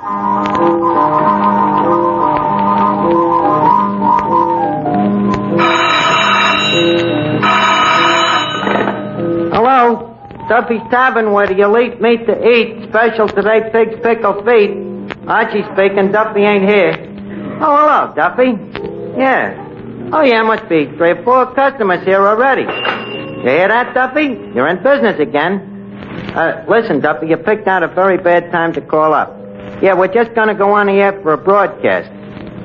Hello? Duffy's Tavern, where the elite meet to eat. Special today, pig's pickled feet. Archie speaking. Duffy ain't here. Oh, hello, Duffy. Yeah. Oh, yeah, must be 3 or 4 customers here already. You hear that, Duffy? You're in business again. Listen, Duffy, you picked out a very bad time to call up. Yeah, we're just going to go on the air for a broadcast.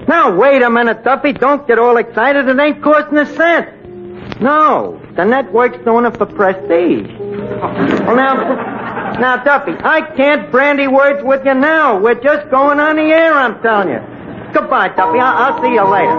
Now, wait a minute, Duffy. Don't get all excited. It ain't costing a cent. No, the network's doing it for prestige. Well, now, Duffy, I can't brandy words with you now. We're just going on the air, I'm telling you. Goodbye, Duffy. I'll see you later.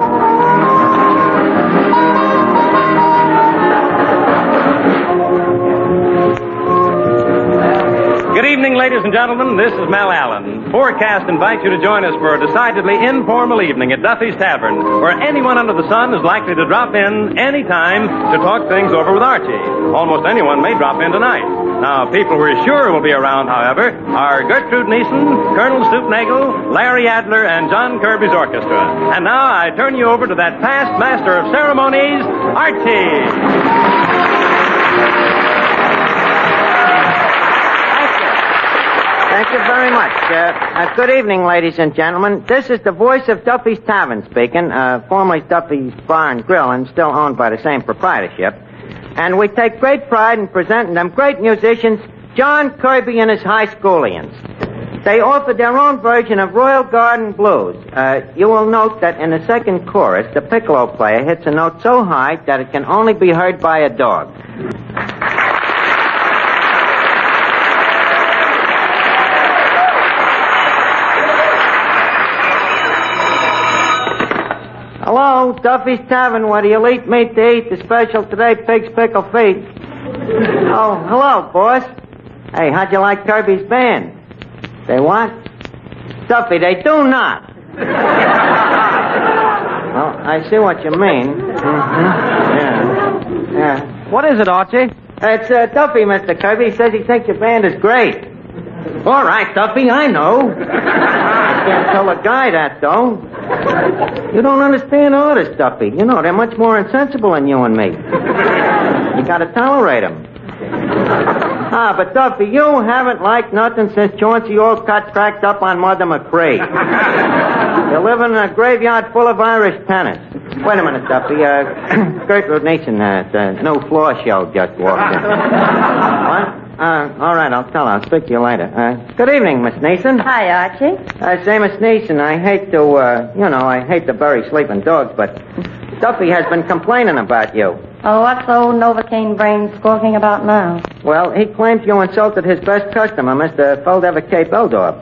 Good evening, ladies and gentlemen. This is Mel Allen. Forecast invites you to join us for a decidedly informal evening at Duffy's Tavern, where anyone under the sun is likely to drop in any time to talk things over with Archie. Almost anyone may drop in tonight. Now, people we're sure will be around, however, are Gertrude Neeson, Colonel Stoopnagel, Larry Adler, and John Kirby's orchestra. And now I turn you over to that past master of ceremonies, Archie. Thank you very much. Good evening, ladies and gentlemen. This is the voice of Duffy's Tavern speaking, formerly Duffy's Bar and Grill and still owned by the same proprietorship. And we take great pride in presenting them great musicians, John Kirby and his high schoolians. They offer their own version of Royal Garden Blues. You will note that in the second chorus, the piccolo player hits a note so high that it can only be heard by a dog. Hello, Duffy's Tavern, where the elite meet to eat. The special today, pig's pickled feet. Oh, hello, boss. Hey, how'd you like Kirby's band? They what? Duffy, they do not. Well, I see what you mean. Mm-hmm. Yeah. What is it, Archie? It's Duffy, Mr. Kirby. He says he thinks your band is great. All right, Duffy, I know. I can't tell a guy that, though. You don't understand artists, Duffy. You know, they're much more insensible than you and me. You gotta tolerate them. But Duffy, you haven't liked nothing since Chauncey Olcott cracked up on Mother McCree. You're living in a graveyard full of Irish tennis. Wait a minute, Duffy. Gertrude Neeson, the new floor show just walked in. What? All right, I'll tell her. I'll speak to you later. Good evening, Miss Neeson. Hi, Archie. Say, Miss Neeson, I hate to, I hate to bury sleeping dogs, but Duffy has been complaining about you. Oh, what's old Novocaine brain squawking about now? Well, he claims you insulted his best customer, Mr. Feldeva K. Beldorf.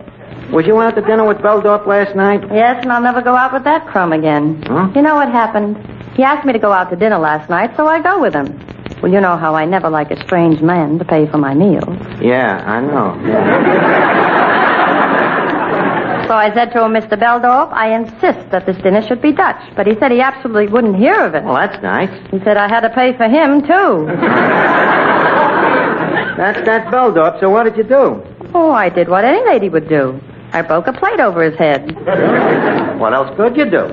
Was you out to dinner with Beldorf last night? Yes, and I'll never go out with that crumb again. Huh? You know what happened? He asked me to go out to dinner last night, so I go with him. Well, you know how I never like a strange man to pay for my meals. Yeah, I know. Yeah. So I said to him, Mr. Beldorf, I insist that this dinner should be Dutch. But he said he absolutely wouldn't hear of it. Well, that's nice. He said I had to pay for him, too. That's Beldorf, so what did you do? Oh, I did what any lady would do. I broke a plate over his head. What else could you do?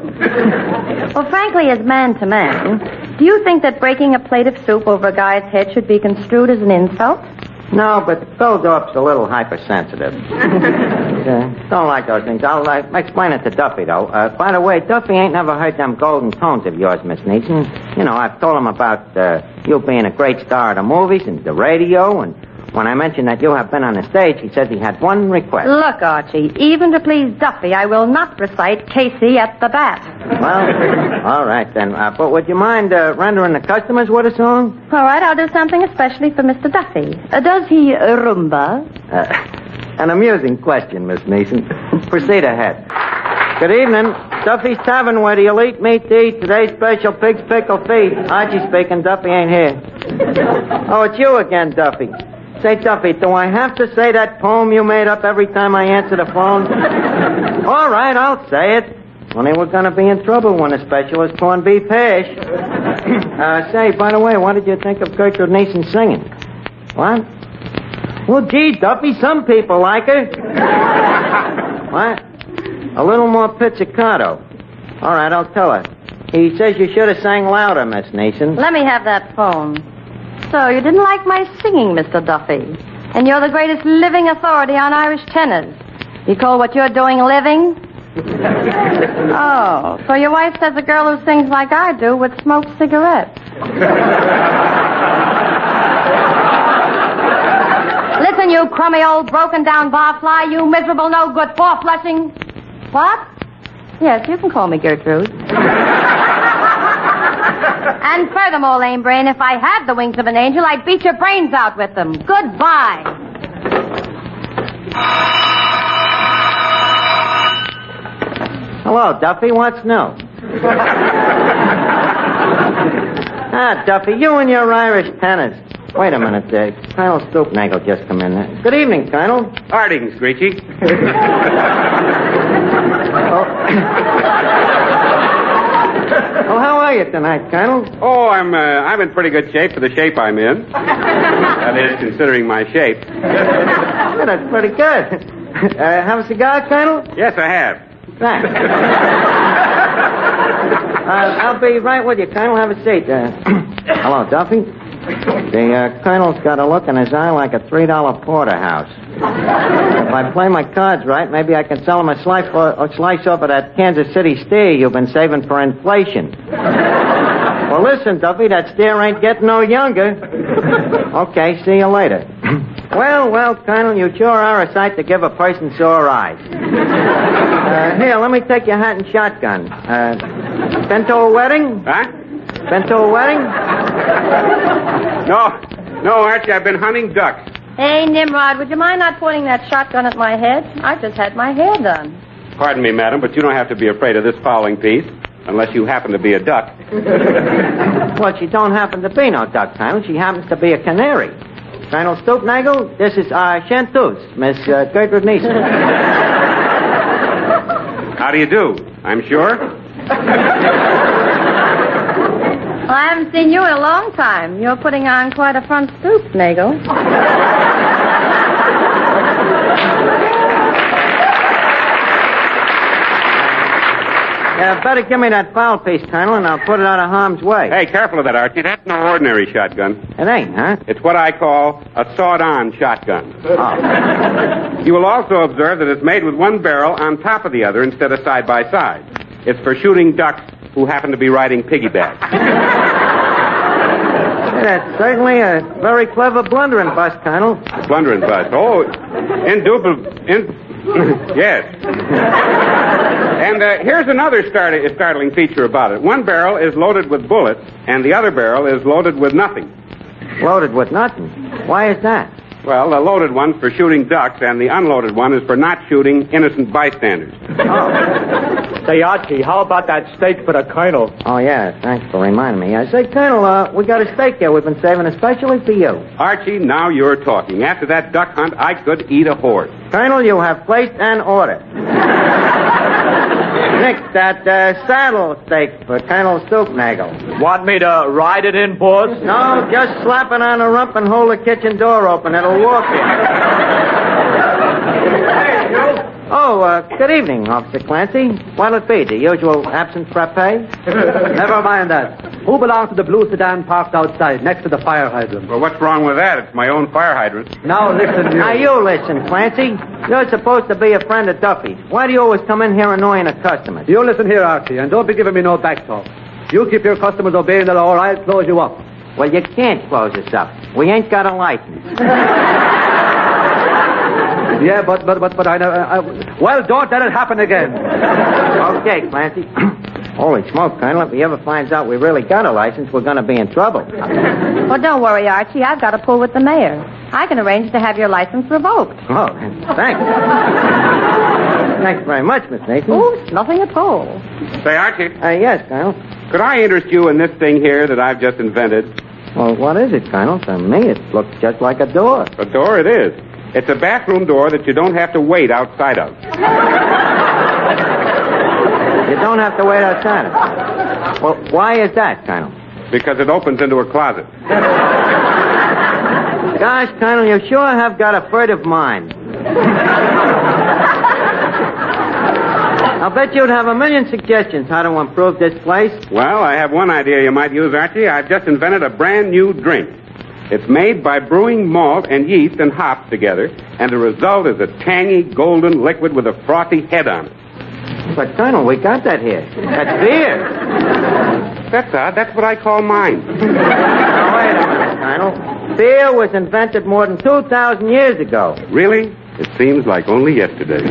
Well, frankly, as man to man, do you think that breaking a plate of soup over a guy's head should be construed as an insult? No, but Beldorf's a little hypersensitive. Don't like those things. I'll explain it to Duffy, though. By the way, Duffy ain't never heard them golden tones of yours, Miss Neeson. You know, I've told him about you being a great star of the movies and the radio, and when I mentioned that you have been on the stage, he says he had one request. Look, Archie, even to please Duffy, I will not recite Casey at the bat. Well, all right, then. But would you mind rendering the customers with a song? All right, I'll do something especially for Mr. Duffy. Does he rumba? An amusing question, Miss Neeson. Proceed ahead. Good evening. Duffy's Tavern, where the elite meet to eat. Today's special pig's pickled feet. Archie speaking. Duffy ain't here. Oh, it's you again, Duffy. Say, Duffy, do I have to say that poem you made up every time I answer the phone? All right, I'll say it. Only we're going to be in trouble when the special is corned beef hash. Say, by the way, what did you think of Gertrude Neeson singing? What? Well, gee, Duffy, some people like her. What? A little more pizzicato. All right, I'll tell her. He says you should have sang louder, Miss Neeson. Let me have that phone. So, you didn't like my singing, Mr. Duffy. And you're the greatest living authority on Irish tenors. You call what you're doing living? Oh, so your wife says a girl who sings like I do would smoke cigarettes. Listen, you crummy old broken-down barfly, you miserable no-good four-flushing... What? Yes, you can call me Gertrude. And furthermore, lame brain, if I had the wings of an angel, I'd beat your brains out with them. Goodbye. Hello, Duffy. What's new? Duffy, you and your Irish tenors. Wait a minute, Colonel Stoopnagel just come in there. Good evening, Colonel. Harding, Screechy. Oh, how are you tonight, Colonel? Oh, I'm in pretty good shape for the shape I'm in. That is, considering my shape. Yeah, that's pretty good. Have a cigar, Colonel? Yes, I have. Thanks. I'll be right with you, Colonel. Have a seat. Hello, Duffy. The Colonel's got a look in his eye like a $3 porterhouse. If I play my cards right, maybe I can sell him a slice off of that Kansas City steer you've been saving for inflation. Well, listen, Duffy, that steer ain't getting no younger. Okay, see you later. Well, Colonel, you sure are a sight to give a person sore eyes. Here, let me take your hat and shotgun. Been to a wedding? Huh? Been to a wedding? No, Archie, I've been hunting ducks. Hey, Nimrod, would you mind not pointing that shotgun at my head? I just had my hair done. Pardon me, madam, but you don't have to be afraid of this fowling piece, unless you happen to be a duck. Well, she don't happen to be no duck, Colonel. She happens to be a canary. Colonel Stoopnagel, this is Chanteuse, Miss Gertrude Neeson. How do you do? I'm sure. Well, I haven't seen you in a long time. You're putting on quite a front stoop, Nagel. Better give me that foul piece, Colonel, and I'll put it out of harm's way. Hey, careful of that, Archie. That's no ordinary shotgun. It ain't, huh? It's what I call a sawed-on shotgun. Oh. You will also observe that it's made with one barrel on top of the other instead of side by side. It's for shooting ducks who happen to be riding piggyback. That's certainly a very clever blundering bust, Colonel. Blundering bust. Oh, yes. And here's another startling feature about it. One barrel is loaded with bullets, and the other barrel is loaded with nothing. Loaded with nothing? Why is that? Well, the loaded one's for shooting ducks, and the unloaded one is for not shooting innocent bystanders. Oh. Say, Archie, how about that steak for the Colonel? Oh, yeah, thanks for reminding me. I say, Colonel, we got a steak here we've been saving especially for you. Archie, now you're talking. After that duck hunt, I could eat a horse. Colonel, you have placed an order. Nick, that saddle steak for Colonel Stoopnagel. Want me to ride it in, boss? No, just slap it on the rump and hold the kitchen door open. It'll walk in. Oh, good evening, Officer Clancy. What'll it be, the usual absence frappe? Never mind that. Who belongs to the blue sedan parked outside, next to the fire hydrant? Well, what's wrong with that? It's my own fire hydrant. Now listen, you. Now, you listen, Clancy. You're supposed to be a friend of Duffy's. Why do you always come in here annoying the customers? You listen here, Archie, and don't be giving me no back talk. You keep your customers obeying the law, or I'll close you up. Well, you can't close us up. We ain't got a license. Yeah, but I know. Well, don't let it happen again. Okay, Clancy. Holy smoke, Colonel. If he ever finds out we really got a license, we're going to be in trouble. Well, don't worry, Archie. I've got a pull with the mayor. I can arrange to have your license revoked. Oh, thanks. Thanks very much, Miss Nathan. Oh, nothing at all. Say, Archie. Yes, Colonel. Could I interest you in this thing here that I've just invented? Well, what is it, Colonel? To me, it looks just like a door. A door it is. It's a bathroom door that you don't have to wait outside of. You don't have to wait outside of it. Well, why is that, Colonel? Because it opens into a closet. Gosh, Colonel, you sure have got a furtive mind. I'll bet you'd have a million suggestions how to improve this place. Well, I have one idea you might use, Archie. I've just invented a brand new drink. It's made by brewing malt and yeast and hops together, and the result is a tangy, golden liquid with a frothy head on it. But, Colonel, we got that here. That's beer. That's odd. That's what I call mine. Now, wait a minute, Colonel. Beer was invented more than 2,000 years ago. Really? It seems like only yesterday.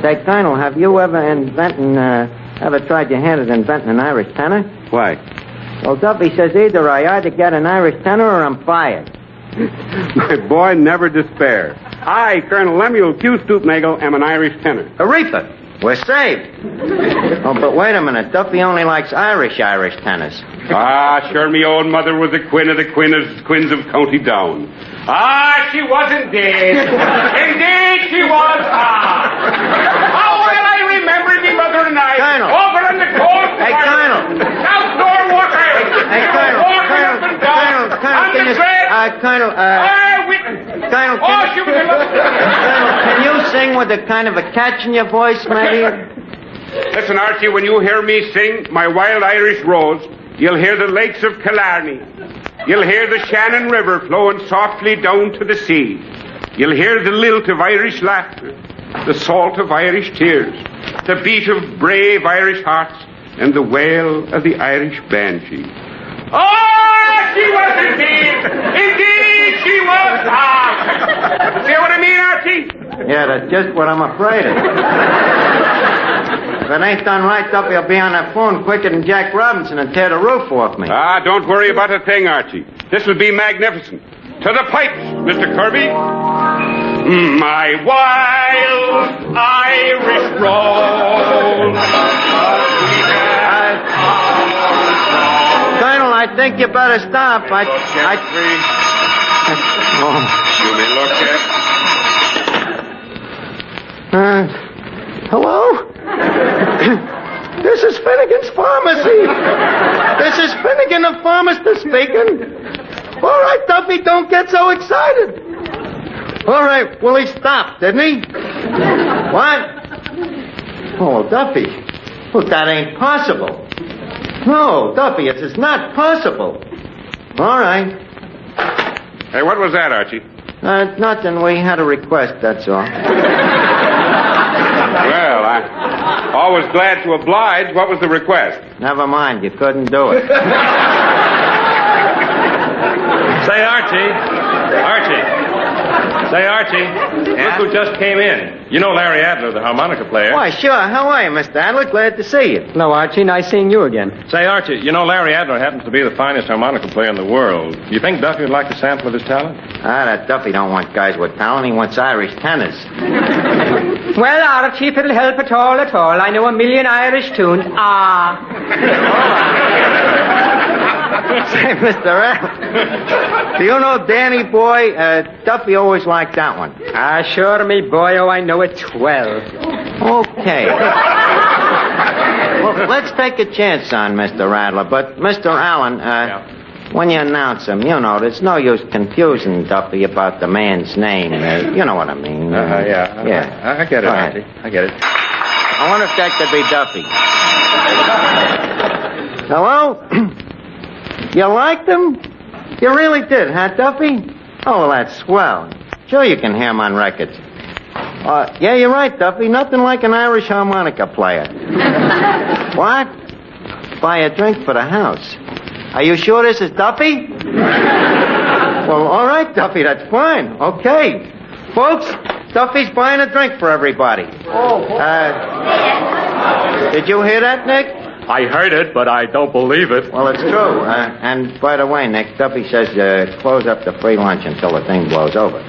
Say, Colonel, have you ever tried your hand at inventing an Irish tenor? Why? Well, Duffy says either I either get an Irish tenor or I'm fired. My boy, never despair. I, Colonel Lemuel Q. Stoopnagle, am an Irish tenor. Aretha, we're saved. Oh, but wait a minute. Duffy only likes Irish tenors. Ah, sure, me old mother was a queen of the queens of County Down. Ah, she was indeed. Indeed, she was. How well I remember me mother and I. Colonel. Over in the cold. Hey, Colonel. Outdoor water. Hey, Colonel. Colonel, can you sing with a kind of a catch in your voice, maybe? Listen, Archie, when you hear me sing My Wild Irish Rose, you'll hear the lakes of Killarney. You'll hear the Shannon River flowing softly down to the sea. You'll hear the lilt of Irish laughter, the salt of Irish tears, the beat of brave Irish hearts, and the wail of the Irish banshee. Oh, she was indeed! Indeed, she was! See what I mean, Archie? Yeah, that's just what I'm afraid of. If it ain't done right, Duffy will be on that phone quicker than Jack Robinson and tear the roof off me. Don't worry about a thing, Archie. This will be magnificent. To the pipes, Mr. Kirby. My wild Irish rose. Colonel, I think you better stop. You may look at. Hello? This is Finnegan's Pharmacy. This is Finnegan the pharmacist speaking. All right, Duffy, don't get so excited. All right, well, he stopped, didn't he? What? Oh, Duffy. Look, that ain't possible. No, Duffy, it is not possible. All right. Hey, what was that, Archie? Nothing. We had a request, that's all. Well, I'm always glad to oblige. What was the request? Never mind, you couldn't do it. Say, Archie. Look who just came in. You know Larry Adler, the harmonica player. Why, sure. How are you, Mr. Adler? Glad to see you. Hello, Archie. Nice seeing you again. Say, Archie, you know Larry Adler happens to be the finest harmonica player in the world. You think Duffy would like a sample of his talent? That Duffy don't want guys with talent. He wants Irish tenors. Well, Archie, if it'll help at all, I know a million Irish tunes. Say, Mr. Adler, do you know Danny Boy? Duffy always liked that one. Sure, me boy. Oh, I know it well. Okay. Well, let's take a chance on Mr. Adler. But, Mr. Allen, when you announce him, you know, there's no use confusing Duffy about the man's name. You know what I mean. Yeah. Yeah. I get it, Archie. I get it. I wonder if that could be Duffy. Hello? You liked him? You really did, huh, Duffy? Oh, well, that's swell. Sure you can hear him on records. Yeah, you're right, Duffy. Nothing like an Irish harmonica player. What? Buy a drink for the house. Are you sure this is Duffy? Well, all right, Duffy, that's fine. Okay. Folks, Duffy's buying a drink for everybody. Did you hear that, Nick? I heard it, but I don't believe it. Well, it's true. And by the way, Nick, Duffy says close up the free lunch until the thing blows over.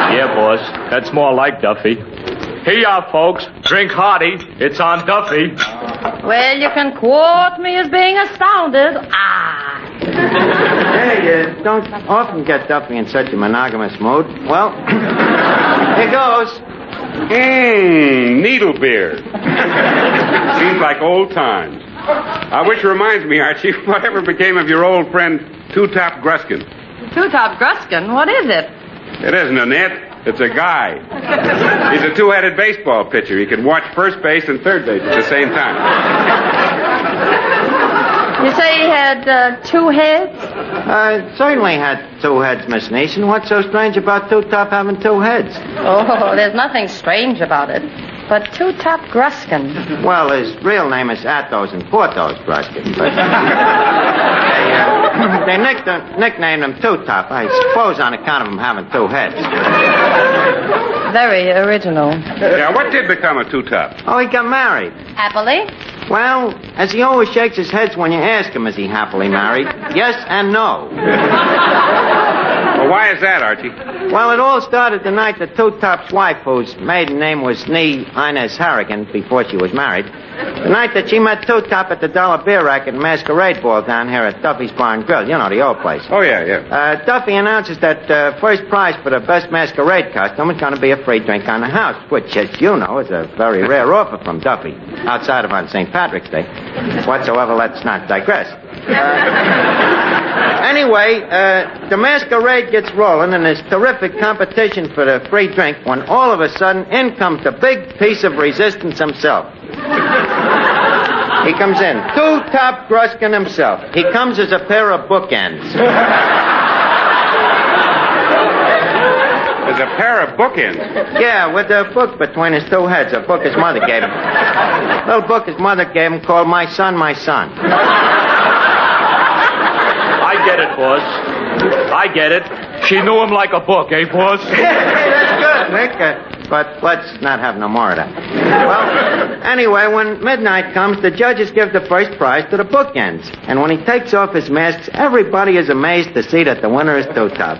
Yeah, boss. That's more like Duffy. Here you are, folks. Drink hearty. It's on Duffy. Well, you can quote me as being astounded. Hey, you don't often get Duffy in such a monogamous mood. Well, here goes. Needle beer. Seems like old times. Which reminds me, Archie, whatever became of your old friend, Two-Top Gruskin? Two-Top Gruskin? What is it? It isn't a net. It's a guy. He's a two-headed baseball pitcher. He can watch first base and third base at the same time. You say he had 2 heads? Certainly had 2 heads, Miss Neeson. What's so strange about Two-Top having 2 heads? Oh, there's nothing strange about it. But Two-Top Gruskin. Well, his real name is Athos and Porthos Gruskin, but they nicknamed him Two-Top, I suppose on account of him having 2 heads. Very original. Yeah, what did become of Two-Top? Oh, he got married. Happily? Well, as he always shakes his head when you ask him, is he happily married? Yes and no. Well, why is that, Archie? Well, it all started the night that Two-Top's wife, whose maiden name was Inez Harrigan before she was married, the night that she met Two-Top at the Dollar Beer Racket and Masquerade Ball down here at Duffy's Bar and Grill. You know, the old place. Oh, yeah. Duffy announces that first prize for the best masquerade costume is going to be a free drink on the house, which, as you know, is a very rare offer from Duffy, outside of on St. Patrick's Day. Whatsoever, let's not digress. Anyway, the masquerade gets rolling, and there's terrific competition for the free drink when all of a sudden in comes the big piece of resistance himself. He comes in. Two-Top Gruskin himself. He comes as a pair of bookends. There's a pair of bookends. Yeah, with a book between his 2 heads. A book his mother gave him. Little book his mother gave him called My Son, My Son. I get it, boss. I get it. She knew him like a book, eh, boss? That's good, Nick. But let's not have no more of that. Well, anyway, when midnight comes, the judges give the first prize to the bookends. And when he takes off his masks, everybody is amazed to see that the winner is Two-Top.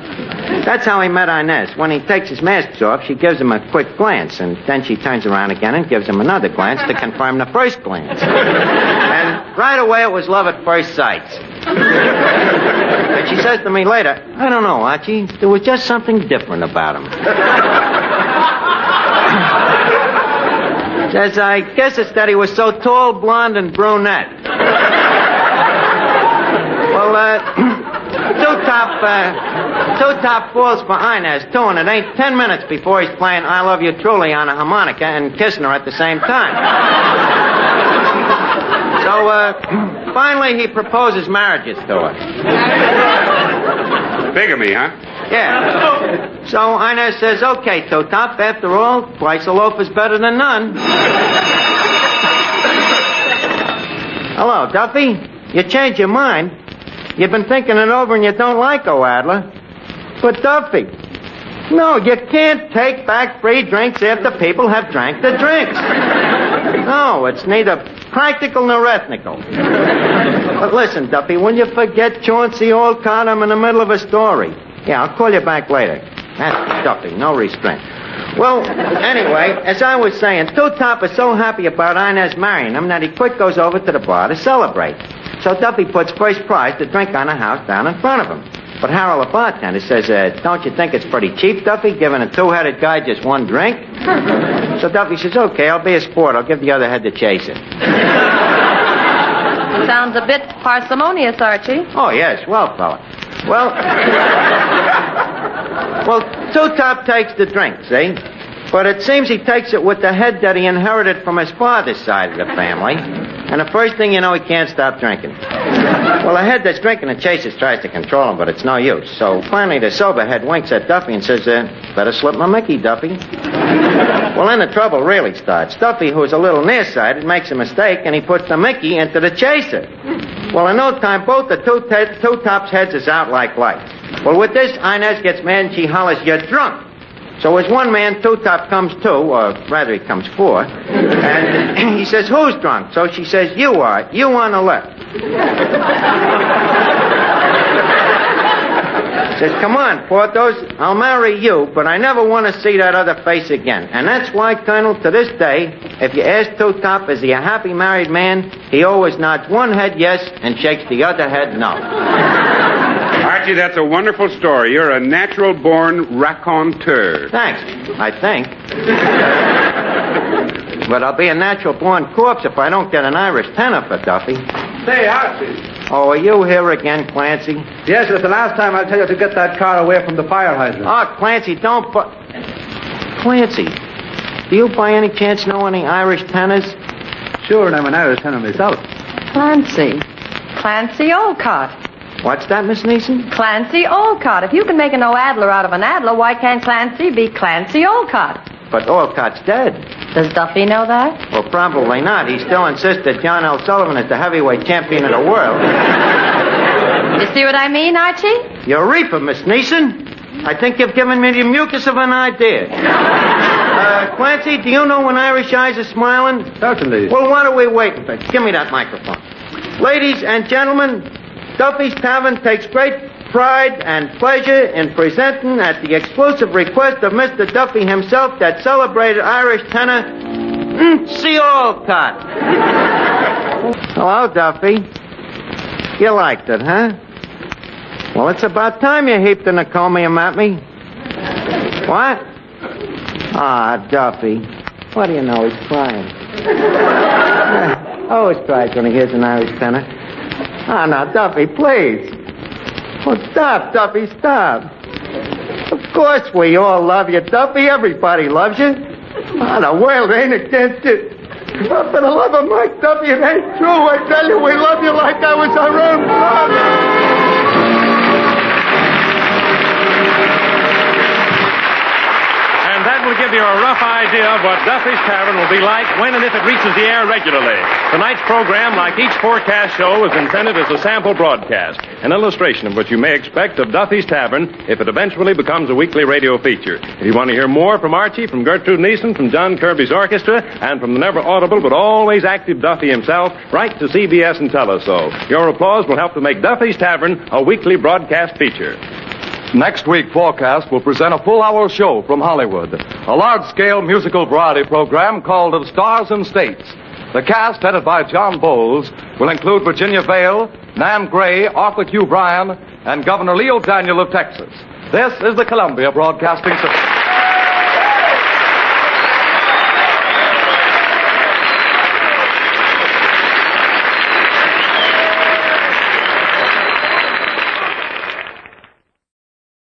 That's how he met Inez. When he takes his masks off, she gives him a quick glance, and then she turns around again and gives him another glance to confirm the first glance. And right away, it was love at first sight. And she says to me later, I don't know, Archie, there was just something different about him. Says, I guess it's that he was so tall, blonde, and brunette. Well, Two-Top falls for Inez, too, and it ain't 10 minutes before he's playing I Love You Truly on a harmonica and kissing her at the same time. So, finally, he proposes marriages to her. Bigamy, huh? Yeah. So Inez says, okay, Two-Top, after all, twice a loaf is better than none. Hello, Duffy. You changed your mind. You've been thinking it over and you don't like O'Adler. But, Duffy, no, you can't take back free drinks after people have drank the drinks. No, it's neither practical nor ethnical. But listen, Duffy, will you forget Chauncey Olcott? I'm in the middle of a story. Yeah, I'll call you back later. That's Duffy, no restraint. Well, anyway, as I was saying, Two-Top is so happy about Inez marrying him that he quick goes over to the bar to celebrate. So Duffy puts first prize to drink on the house down in front of him. But Harold, the bartender, says, don't you think it's pretty cheap, Duffy, giving a 2-headed guy just 1 drink? So Duffy says, okay, I'll be a sport. I'll give the other head to Chaser. Sounds a bit parsimonious, Archie. Oh, yes, well, fella. Well, Two-Top takes the drink, see? But it seems he takes it with the head that he inherited from his father's side of the family. And the first thing you know, he can't stop drinking. Well, the head that's drinking the Chasers tries to control him, but it's no use. So finally, the sober head winks at Duffy and says, better slip my Mickey, Duffy. Well, then the trouble really starts. Duffy, who's a little nearsighted, makes a mistake, and he puts the Mickey into the Chaser. Well, in no time, both the Two-Top's heads is out like light. Well, with this, Inez gets mad and she hollers, you're drunk. So as one man, Two-Top comes 2, or rather he comes 4, and he says, who's drunk? So she says, you are. You on the left. Says, come on, Porthos, I'll marry you, but I never want to see that other face again. And that's why, Colonel, to this day, if you ask Two-Top, is he a happy married man, he always nods one head yes and shakes the other head no. Archie, that's a wonderful story. You're a natural-born raconteur. Thanks, I think. But I'll be a natural-born corpse if I don't get an Irish tenor for Duffy. Say, Archie. Oh, are you here again, Clancy? Yes, it's the last time I'll tell you to get that car away from the fire hydrant. Oh, Clancy, don't Clancy, do you by any chance know any Irish tenors? Sure, and I'm an Irish tenor myself. Clancy. Clancy Olcott. What's that, Miss Neeson? Clancy Olcott. If you can make an O-Adler out of an Adler, why can't Clancy be Clancy Olcott? But Olcott's dead. Does Duffy know that? Well, probably not. He still insists that John L. Sullivan is the heavyweight champion of the world. You see what I mean, Archie? Eureka, Miss Neeson. I think you've given me the mucus of an idea. Clancy, do you know when Irish eyes are smiling? Certainly. Well, what are we waiting for? Give me that microphone. Ladies and gentlemen, Duffy's Tavern takes great pride and pleasure in presenting, at the exclusive request of Mr. Duffy himself, that celebrated Irish tenor, C. Olcott. Hello, Duffy. You liked it, huh? Well, it's about time you heaped an encomium at me. What? Ah, Duffy. What do you know? He's crying. Always cries when he hears an Irish tenor. Ah, now, Duffy, please. Well, stop, Duffy, stop. Of course we all love you, Duffy. Everybody loves you. Ah, the world ain't against you. Oh, for the love of Mike, Duffy, it ain't true. I tell you, we love you like I was our own father. That will give you a rough idea of what Duffy's Tavern will be like when and if it reaches the air regularly. Tonight's program, like each forecast show, is intended as a sample broadcast, an illustration of what you may expect of Duffy's Tavern if it eventually becomes a weekly radio feature. If you want to hear more from Archie, from Gertrude Neeson, from John Kirby's orchestra, and from the never audible but always active Duffy himself, write to CBS and tell us so. Your applause will help to make Duffy's Tavern a weekly broadcast feature. Next week, Forecast will present a full-hour show from Hollywood, a large-scale musical variety program called Of Stars and States. The cast, headed by John Bowles, will include Virginia Vale, Nan Gray, Arthur Q. Bryan, and Governor Leo Daniel of Texas. This is the Columbia Broadcasting System.